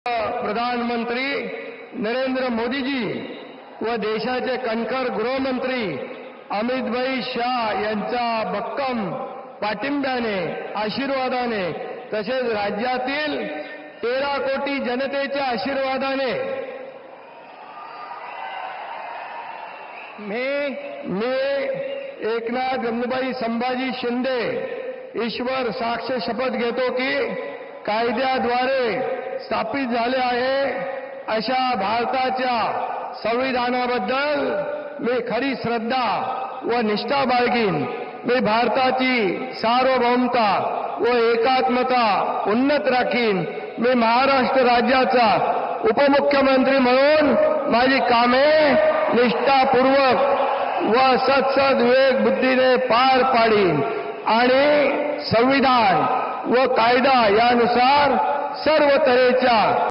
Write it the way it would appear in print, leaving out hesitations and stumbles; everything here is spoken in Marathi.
प्रधानमंत्री नरेंद्र मोदीजी व देशाचे कणखर गृहमंत्री अमितभाई शाह यांच्या भक्कम पाठिंब्याने आशीर्वादाने तसेच राज्यातील 13 कोटी जनतेच्या आशीर्वादाने मी एकनाथ गंगूबाई संभाजी शिंदे ईश्वर साक्ष शपथ घेतो की कायद्याद्वारे स्थापित झाले आहे अशा भारताच्या संविधानाबद्दल मी खरी श्रद्धा व निष्ठा बाळगीन। मी भारताची सार्वभौमता व एकात्मता उन्नत राखीन। मी महाराष्ट्र राज्याचा उपमुख्यमंत्री म्हणून माझी कामे निष्ठापूर्वक व सत्सद विवेक बुद्धीने पार पाडीन आणि संविधान व कायदा यानुसार सर्व तऱ्हेच्या